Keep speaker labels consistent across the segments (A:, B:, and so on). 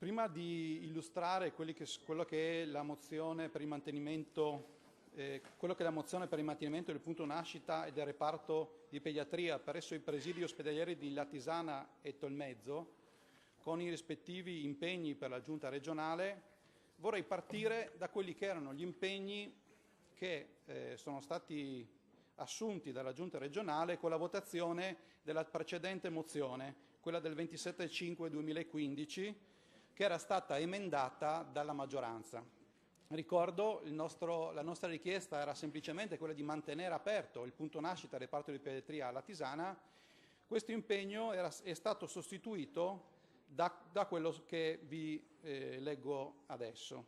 A: Prima di illustrare quello che è la mozione per il mantenimento del punto nascita e del reparto di pediatria presso i presidi ospedalieri di Latisana e Tolmezzo, con i rispettivi impegni per la Giunta regionale, vorrei partire da quelli che erano gli impegni che sono stati assunti dalla Giunta regionale con la votazione della precedente mozione, quella del 27/5/2015, che era stata emendata dalla maggioranza. Ricordo, la nostra richiesta era semplicemente quella di mantenere aperto il punto nascita del reparto di pediatria a Latisana. Questo impegno è stato sostituito da quello che vi leggo adesso.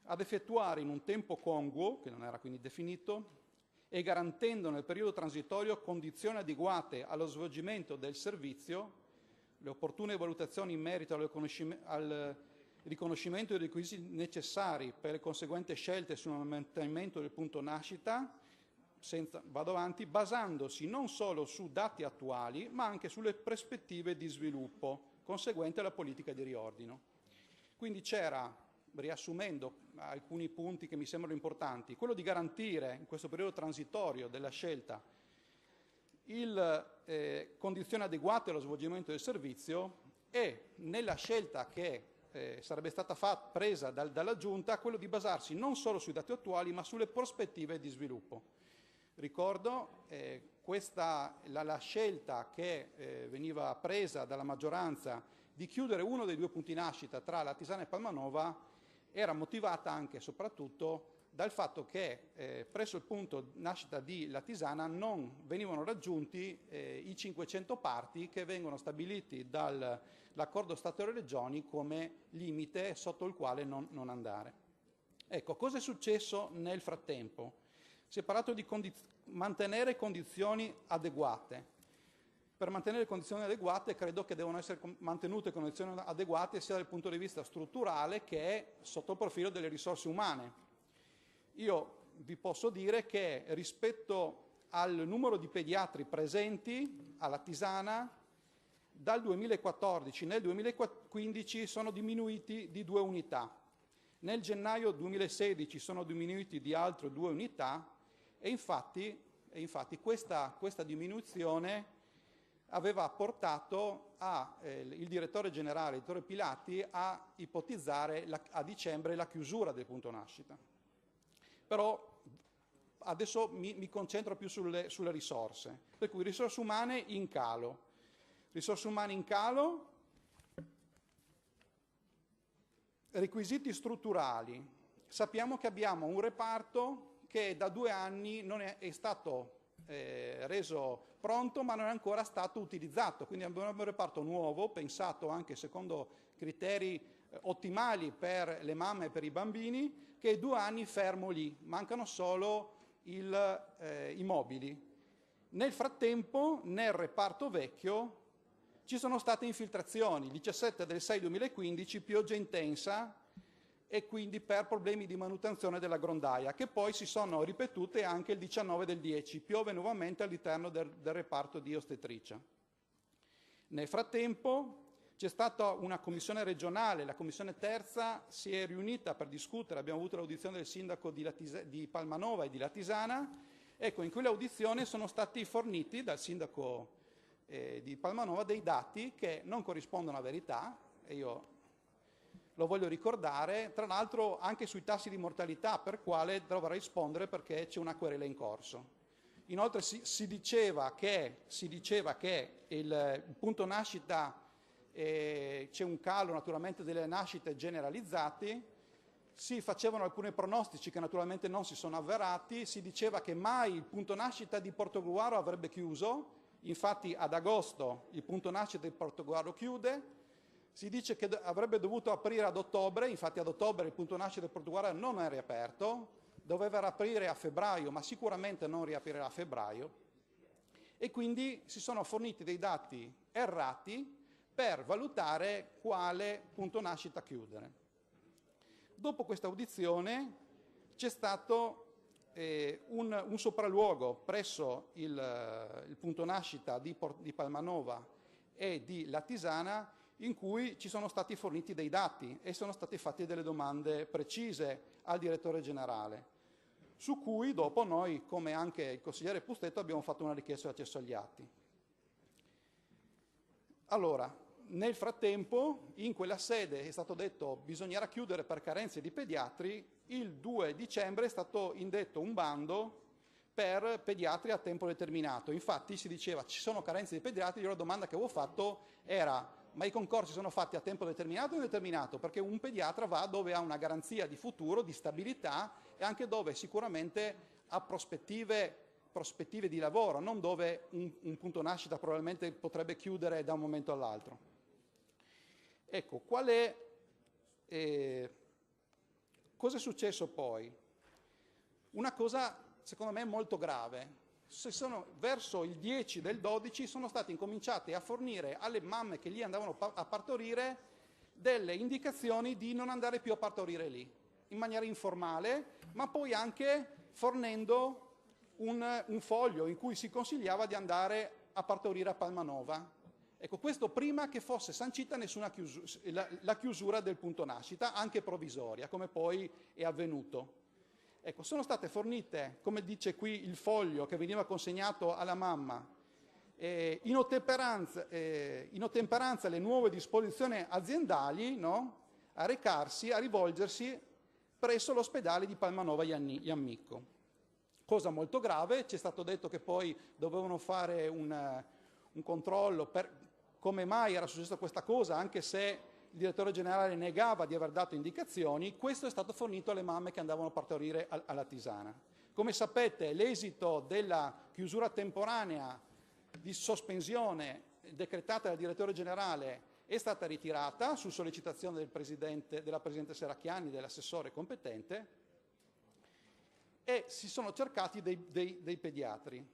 A: Ad effettuare in un tempo congruo, che non era quindi definito, e garantendo nel periodo transitorio condizioni adeguate allo svolgimento del servizio, le opportune valutazioni in merito al riconoscimento dei requisiti necessari per le conseguenti scelte sul mantenimento del punto nascita, vado avanti, basandosi non solo su dati attuali, ma anche sulle prospettive di sviluppo conseguente alla politica di riordino. Quindi c'era, riassumendo alcuni punti che mi sembrano importanti, quello di garantire in questo periodo transitorio della scelta condizioni adeguate allo svolgimento del servizio e nella scelta che sarebbe stata presa dalla Giunta quello di basarsi non solo sui dati attuali ma sulle prospettive di sviluppo. Ricordo la scelta che veniva presa dalla maggioranza di chiudere uno dei due punti nascita tra Latisana e Palmanova era motivata anche e soprattutto dal fatto che presso il punto nascita di Latisana non venivano raggiunti i 500 parti che vengono stabiliti dall'accordo Stato e Regioni come limite sotto il quale non andare. Ecco, cosa è successo nel frattempo? Si è parlato di mantenere condizioni adeguate. Per mantenere condizioni adeguate credo che devono essere mantenute condizioni adeguate sia dal punto di vista strutturale che sotto il profilo delle risorse umane. Io vi posso dire che rispetto al numero di pediatri presenti a Latisana, dal 2014 nel 2015 sono diminuiti di 2 unità. Nel gennaio 2016 sono diminuiti di altre 2 unità e infatti questa diminuzione aveva portato il direttore generale, il direttore Pilati, a ipotizzare a dicembre la chiusura del punto nascita. Però adesso mi concentro più sulle risorse, per cui risorse umane in calo. Risorse umane in calo, requisiti strutturali. Sappiamo che abbiamo un reparto che da 2 anni non è stato reso pronto ma non è ancora stato utilizzato, quindi abbiamo un reparto nuovo, pensato anche secondo criteri ottimali per le mamme e per i bambini, che è 2 anni fermo lì, mancano solo i mobili. Nel frattempo nel reparto vecchio ci sono state infiltrazioni, il 17/6/2015, pioggia intensa e quindi per problemi di manutenzione della grondaia, che poi si sono ripetute anche il 19/10, piove nuovamente all'interno del reparto di ostetricia. Nel frattempo c'è stata una commissione regionale, la commissione terza si è riunita per discutere, abbiamo avuto l'audizione del sindaco di Palmanova e di Latisana, ecco, in quell'audizione sono stati forniti dal sindaco di Palmanova dei dati che non corrispondono a verità, e io lo voglio ricordare, tra l'altro anche sui tassi di mortalità, per quale dovrò rispondere perché c'è una querela in corso. Inoltre si diceva che il punto nascita c'è un calo naturalmente delle nascite generalizzati, si facevano alcuni pronostici che naturalmente non si sono avverati, si diceva che mai il punto nascita di Portogruaro avrebbe chiuso, infatti ad agosto il punto nascita di Portogruaro chiude, si dice che avrebbe dovuto aprire ad ottobre, infatti ad ottobre il punto nascita di Portogruaro non è riaperto, doveva riaprire a febbraio, ma sicuramente non riaprirà a febbraio, e quindi si sono forniti dei dati errati per valutare quale punto nascita chiudere. Dopo questa audizione c'è stato un sopralluogo presso il punto nascita di Palmanova e di Latisana in cui ci sono stati forniti dei dati e sono state fatte delle domande precise al direttore generale, su cui dopo noi, come anche il consigliere Pustetto, abbiamo fatto una richiesta di accesso agli atti. Allora, nel frattempo, in quella sede è stato detto bisognerà chiudere per carenze di pediatri. Il 2 dicembre è stato indetto un bando per pediatri a tempo determinato. Infatti si diceva ci sono carenze di pediatri, io la domanda che avevo fatto era ma i concorsi sono fatti a tempo determinato o indeterminato? Perché un pediatra va dove ha una garanzia di futuro, di stabilità e anche dove sicuramente ha prospettive di lavoro, non dove un punto nascita probabilmente potrebbe chiudere da un momento all'altro. Ecco, cosa è successo poi? Una cosa secondo me molto grave. Verso il 10 del 12 sono stati incominciati a fornire alle mamme che lì andavano a partorire delle indicazioni di non andare più a partorire lì, in maniera informale, ma poi anche fornendo un foglio in cui si consigliava di andare a partorire a Palmanova. Ecco, questo prima che fosse sancita la chiusura del punto nascita, anche provvisoria, come poi è avvenuto. Ecco, sono state fornite, come dice qui il foglio che veniva consegnato alla mamma, in ottemperanza alle nuove disposizioni aziendali, no? A rivolgersi presso l'ospedale di Palmanova Jammicco. Cosa molto grave, ci è stato detto che poi dovevano fare un controllo per come mai era successa questa cosa, anche se il direttore generale negava di aver dato indicazioni. Questo è stato fornito alle mamme che andavano a partorire alla Tisana. Come sapete, l'esito della chiusura temporanea di sospensione decretata dal direttore generale è stata ritirata su sollecitazione della Presidente Serracchiani, dell'assessore competente, e si sono cercati dei pediatri.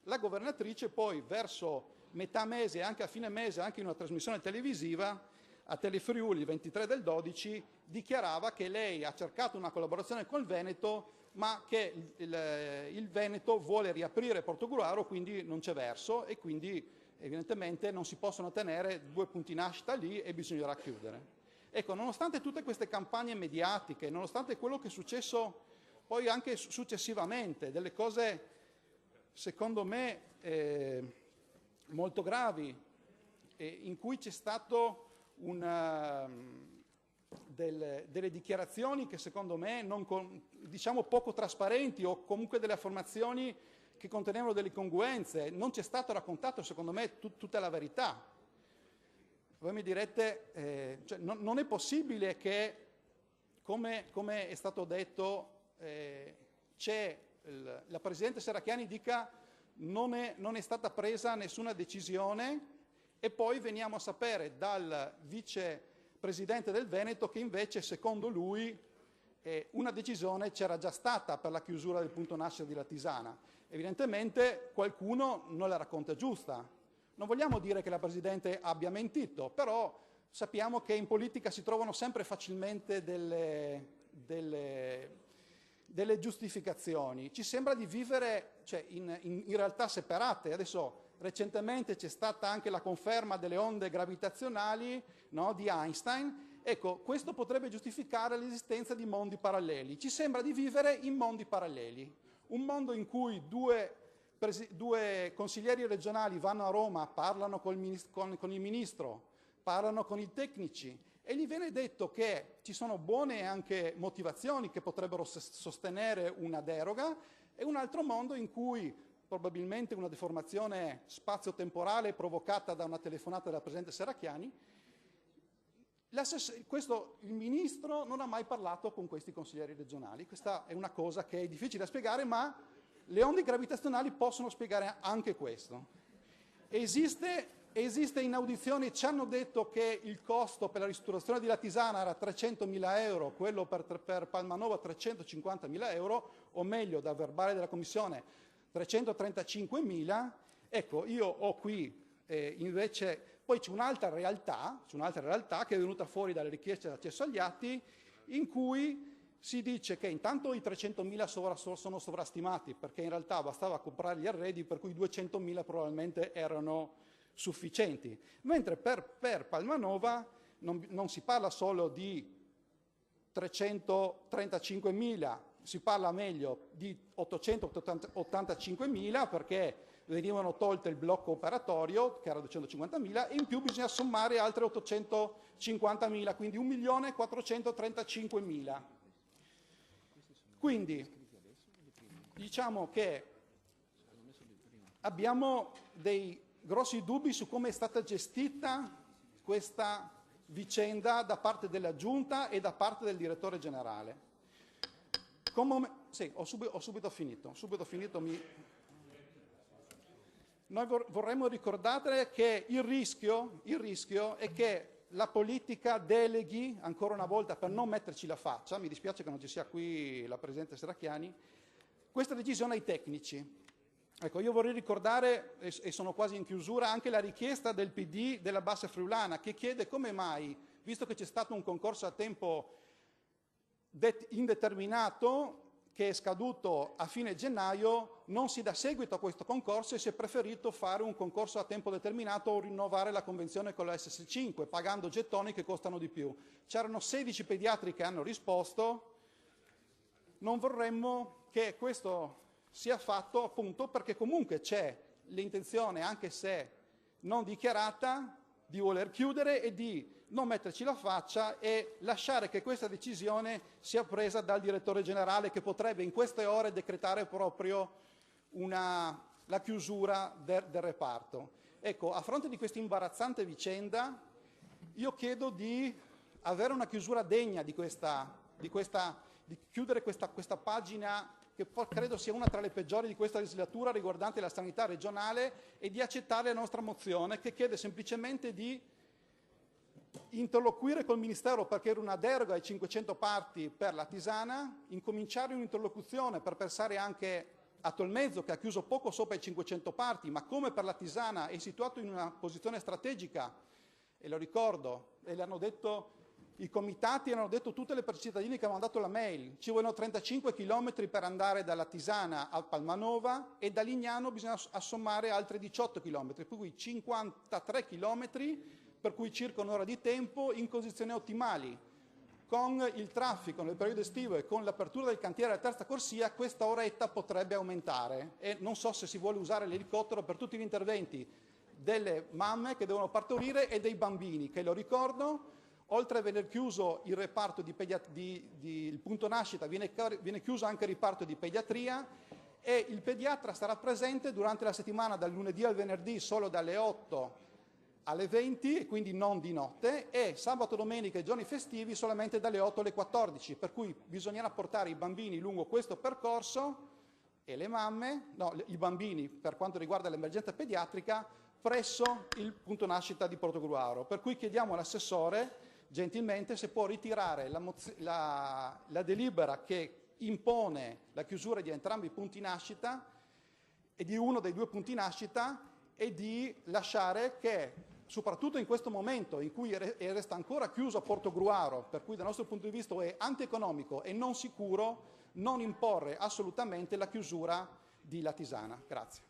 A: La governatrice poi verso metà mese e anche a fine mese, anche in una trasmissione televisiva, a Telefriuli il 23 del 12, dichiarava che lei ha cercato una collaborazione col Veneto, ma che il Veneto vuole riaprire Portogruaro, quindi non c'è verso e quindi evidentemente non si possono tenere 2 punti nascita lì e bisognerà chiudere. Ecco, nonostante tutte queste campagne mediatiche, nonostante quello che è successo poi anche successivamente, delle cose secondo me molto gravi, in cui c'è stato delle dichiarazioni che secondo me diciamo poco trasparenti o comunque delle affermazioni che contenevano delle incongruenze. Non ci è stato raccontato secondo me tutta la verità. Voi mi direte, cioè, non è possibile che, come è stato detto, la Presidente Serracchiani dica non è stata presa nessuna decisione e poi veniamo a sapere dal vicepresidente del Veneto che invece secondo lui una decisione c'era già stata per la chiusura del punto nascita di Latisana. Evidentemente qualcuno non la racconta giusta. Non vogliamo dire che la Presidente abbia mentito, però sappiamo che in politica si trovano sempre facilmente delle giustificazioni. Ci sembra di vivere in realtà separate. Adesso recentemente c'è stata anche la conferma delle onde gravitazionali, no, di Einstein. Ecco, questo potrebbe giustificare l'esistenza di mondi paralleli. Ci sembra di vivere in mondi paralleli. Un mondo in cui due consiglieri regionali vanno a Roma, parlano con il ministro, parlano con i tecnici e gli viene detto che ci sono buone anche motivazioni che potrebbero sostenere una deroga, e un altro mondo in cui probabilmente una deformazione spazio-temporale provocata da una telefonata della Presidente Serracchiani, il ministro non ha mai parlato con questi consiglieri regionali. Questa è una cosa che è difficile da spiegare, ma le onde gravitazionali possono spiegare anche questo. Esiste in audizioni, ci hanno detto che il costo per la ristrutturazione di Latisana era 300.000 euro, quello per Palmanova 350.000 euro, o meglio, dal verbale della Commissione 335.000. Ecco, io ho qui invece, poi c'è un'altra realtà che è venuta fuori dalle richieste di accesso agli atti, in cui si dice che intanto i 300.000 sono sovrastimati, perché in realtà bastava comprare gli arredi, per cui 200.000 probabilmente erano sufficienti, mentre per Palmanova non si parla solo di 335.000, si parla meglio di 885.000 perché venivano tolte il blocco operatorio, che era 250.000, e in più bisogna sommare altre 850.000, quindi 1.435.000. Quindi diciamo che abbiamo dei grossi dubbi su come è stata gestita questa vicenda da parte della Giunta e da parte del direttore generale. Sì, ho subito finito. Noi vorremmo ricordare che il rischio è che la politica deleghi, ancora una volta, per non metterci la faccia, mi dispiace che non ci sia qui la Presidente Serracchiani, questa decisione ai tecnici. Ecco, io vorrei ricordare, e sono quasi in chiusura, anche la richiesta del PD della Bassa Friulana, che chiede come mai, visto che c'è stato un concorso a tempo indeterminato, che è scaduto a fine gennaio, non si dà seguito a questo concorso e si è preferito fare un concorso a tempo determinato o rinnovare la convenzione con la SS5, pagando gettoni che costano di più. C'erano 16 pediatri che hanno risposto, non vorremmo che questo sia fatto appunto perché comunque c'è l'intenzione, anche se non dichiarata, di voler chiudere e di non metterci la faccia e lasciare che questa decisione sia presa dal direttore generale, che potrebbe in queste ore decretare proprio la chiusura del reparto. Ecco, a fronte di questa imbarazzante vicenda, io chiedo di avere una chiusura degna di chiudere questa pagina che credo sia una tra le peggiori di questa legislatura riguardante la sanità regionale, e di accettare la nostra mozione che chiede semplicemente di interloquire col Ministero perché era una deroga ai 500 parti per la Tisana, incominciare un'interlocuzione per pensare anche a Tolmezzo, che ha chiuso poco sopra i 500 parti, ma come per la Tisana è situato in una posizione strategica, e lo ricordo, e l'hanno detto i comitati, hanno detto tutte le cittadine che hanno mandato la mail, ci vogliono 35 chilometri per andare dalla Tisana a Palmanova e da Lignano bisogna assommare altri 18 chilometri, per cui 53 chilometri, per cui circa un'ora di tempo in condizioni ottimali. Con il traffico nel periodo estivo e con l'apertura del cantiere alla terza corsia, questa oretta potrebbe aumentare, e non so se si vuole usare l'elicottero per tutti gli interventi delle mamme che devono partorire e dei bambini, che lo ricordo, oltre a venire chiuso il reparto il punto nascita, viene chiuso anche il reparto di pediatria, e il pediatra sarà presente durante la settimana dal lunedì al venerdì solo dalle 8 alle 20, quindi non di notte, e sabato, domenica e giorni festivi solamente dalle 8 alle 14, per cui bisognerà portare i bambini lungo questo percorso e le mamme, i bambini per quanto riguarda l'emergenza pediatrica, presso il punto nascita di Portogruaro. Per cui chiediamo all'assessore gentilmente se può ritirare la delibera che impone la chiusura di entrambi i punti nascita e di uno dei due punti nascita, e di lasciare che, soprattutto in questo momento in cui resta ancora chiuso a Portogruaro, per cui dal nostro punto di vista è antieconomico e non sicuro, non imporre assolutamente la chiusura di La Tisana. Grazie.